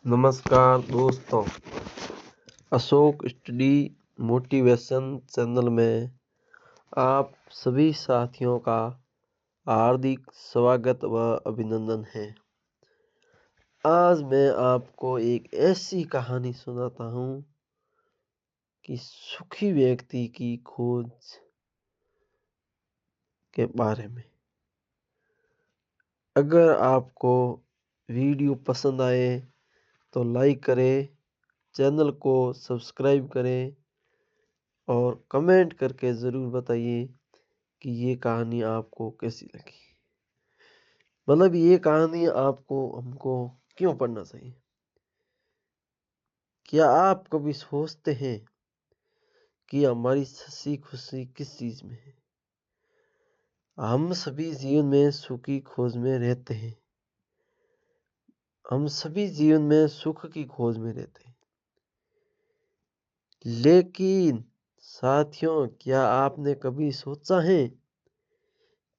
नमस्कार दोस्तों, Ashok study motivation channel में आप सभी साथियों का हार्दिक स्वागत व अभिनंदन है। आज मैं आपको एक ऐसी कहानी सुनाता हूँ कि सुखी व्यक्ति की खोज के बारे में। अगर आपको वीडियो पसंद आए तो लाइक करें, चैनल को सब्सक्राइब करें और कमेंट करके ज़रूर बताइए कि ये कहानी आपको कैसी लगी। मतलब ये कहानी आपको हमको क्यों पढ़ना चाहिए। क्या आप कभी सोचते हैं कि हमारी सच्ची खुशी किस चीज़ में है? हम सभी जीवन में सुख की खोज में रहते हैं। हम सभी जीवन में सुख की खोज में रहते हैं। लेकिन साथियों, क्या आपने कभी सोचा है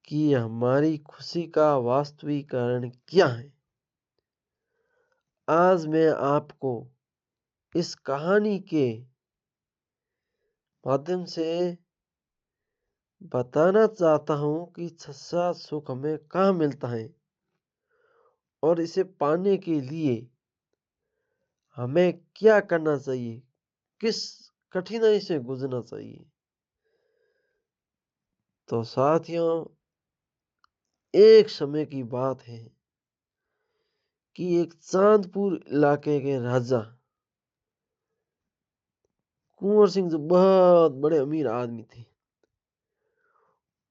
कि हमारी खुशी का वास्तविक कारण क्या है? आज मैं आपको इस कहानी के माध्यम से बताना चाहता हूँ कि सच्चा सुख हमें कहाँ मिलता है और इसे पाने के लिए हमें क्या करना चाहिए, किस कठिनाई से गुजरना चाहिए। तो साथियों, एक समय की बात है कि एक चांदपुर इलाके के राजा कुंवर सिंह जो बहुत बड़े अमीर आदमी थे,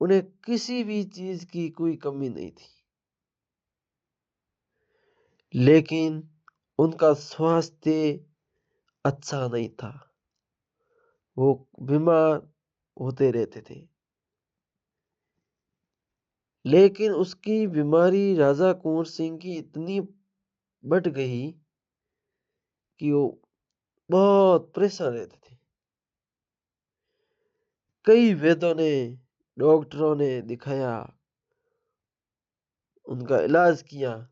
उन्हें किसी भी चीज की कोई कमी नहीं थी। लेकिन उनका स्वास्थ्य अच्छा नहीं था। वो बीमार होते रहते थे। लेकिन उसकी बीमारी राजा कुंवर सिंह की इतनी बढ़ गई कि वो बहुत परेशान रहते थे। कई वैद्यों ने, डॉक्टरों ने दिखाया, उनका इलाज किया,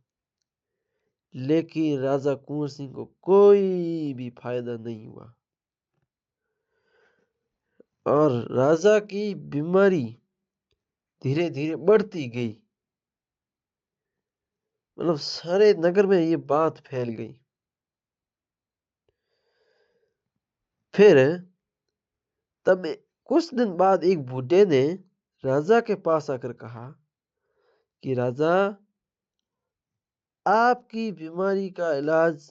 लेकिन राजा कुंवर सिंह को कोई भी फायदा नहीं हुआ और राजा की बीमारी धीरे धीरे बढ़ती गई। मतलब सारे नगर में ये बात फैल गई। फिर तब कुछ दिन बाद एक बूढ़े ने राजा के पास आकर कहा कि राजा, आपकी बीमारी का इलाज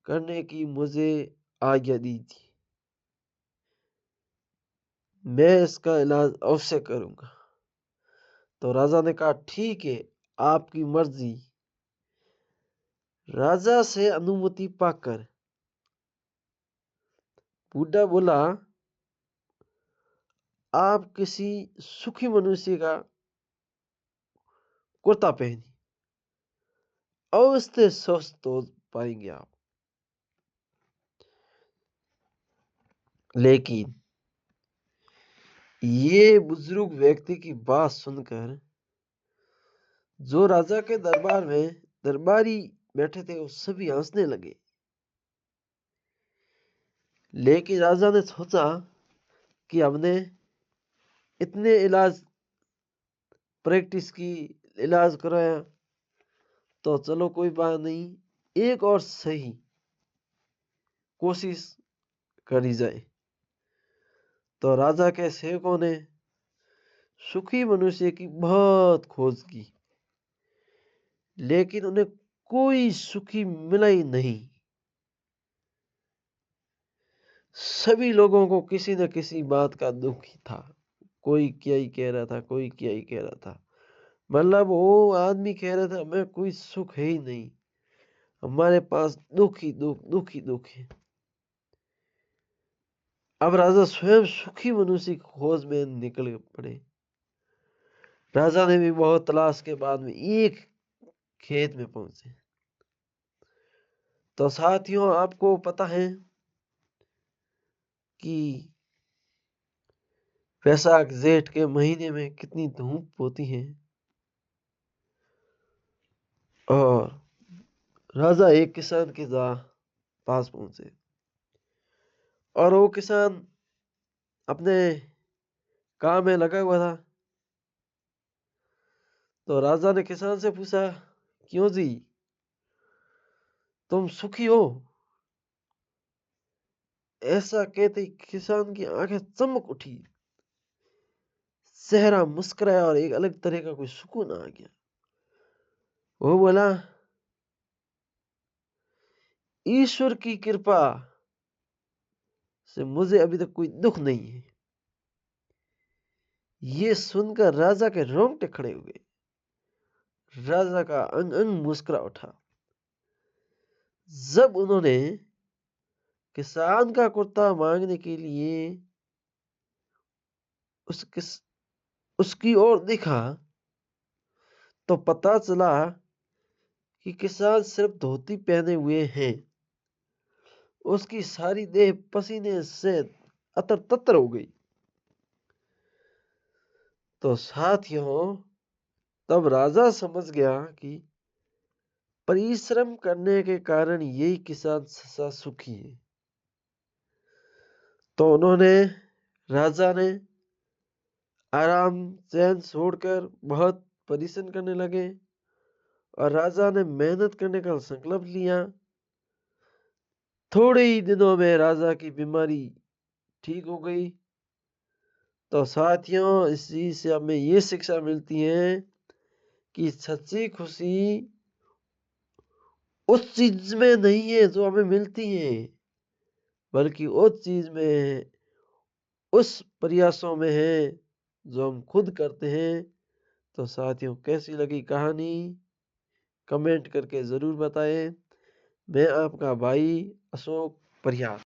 करने की मुझे आज्ञा दीजिए। मैं इसका इलाज अवश्य करूंगा। तो राजा ने कहा, ठीक है, आपकी मर्जी। राजा से अनुमति पाकर बूढ़ा बोला, आप किसी सुखी मनुष्य का कुर्ता पहनिए, अवश्य स्वस्थ हो पाएंगे आप। लेकिन ये बुजुर्ग व्यक्ति की बात सुनकर जो राजा के दरबार में दरबारी बैठे थे, वो सभी हंसने लगे। लेकिन राजा ने सोचा कि हमने इतने इलाज प्रैक्टिस की, इलाज कराया, तो चलो कोई बात नहीं, एक और सही कोशिश करी जाए। तो राजा के सेवकों ने सुखी मनुष्य की बहुत खोज की, लेकिन उन्हें कोई सुखी मिला ही नहीं। सभी लोगों को किसी न किसी बात का दुख ही था। कोई क्या ही कह रहा था, कोई क्या ही कह रहा था। मतलब वो आदमी कह रहा था, हमें कोई सुख है ही नहीं, हमारे पास दुख ही दुख, दुख ही दुख है। अब राजा स्वयं सुखी मनुष्य की खोज में निकल पड़े। राजा ने भी बहुत तलाश के बाद में एक खेत में पहुंचे। तो साथियों, आपको पता है कि वैशाख जेठ के महीने में कितनी धूप होती है और राजा एक किसान के पास पहुंचे और वो किसान अपने काम में लगा हुआ था। तो राजा ने किसान से पूछा, क्यों जी, तुम सुखी हो? ऐसा कहते ही किसान की आंखें चमक उठी, चेहरा मुस्कुराया और एक अलग तरह का कोई सुकून आ गया। वो बोला, ईश्वर की कृपा से मुझे अभी तक कोई दुख नहीं है। ये सुनकर राजा के रोंगटे खड़े हो गए। राजा का अंग अंग मुस्कुरा उठा जब उन्होंने किसान का कुर्ता मांगने के लिए उस किस उसकी ओर देखा तो पता चला कि किसान सिर्फ धोती पहने हुए हैं। उसकी सारी देह पसीने से अतर ततर हो गई। तो साथियों, तब राजा समझ गया कि परिश्रम करने के कारण यही किसान सदा सुखी है। तो राजा ने आराम चैन छोड़कर बहुत परिश्रम करने लगे और राजा ने मेहनत करने का संकल्प लिया। थोड़े ही दिनों में राजा की बीमारी ठीक हो गई। तो साथियों, इसी से हमें ये शिक्षा मिलती है कि सच्ची खुशी उस चीज में नहीं है जो हमें मिलती है, बल्कि उस चीज में, उस प्रयासों में है जो हम खुद करते हैं। तो साथियों, कैसी लगी कहानी कमेंट करके जरूर बताएं। मैं आपका भाई अशोक परिहार।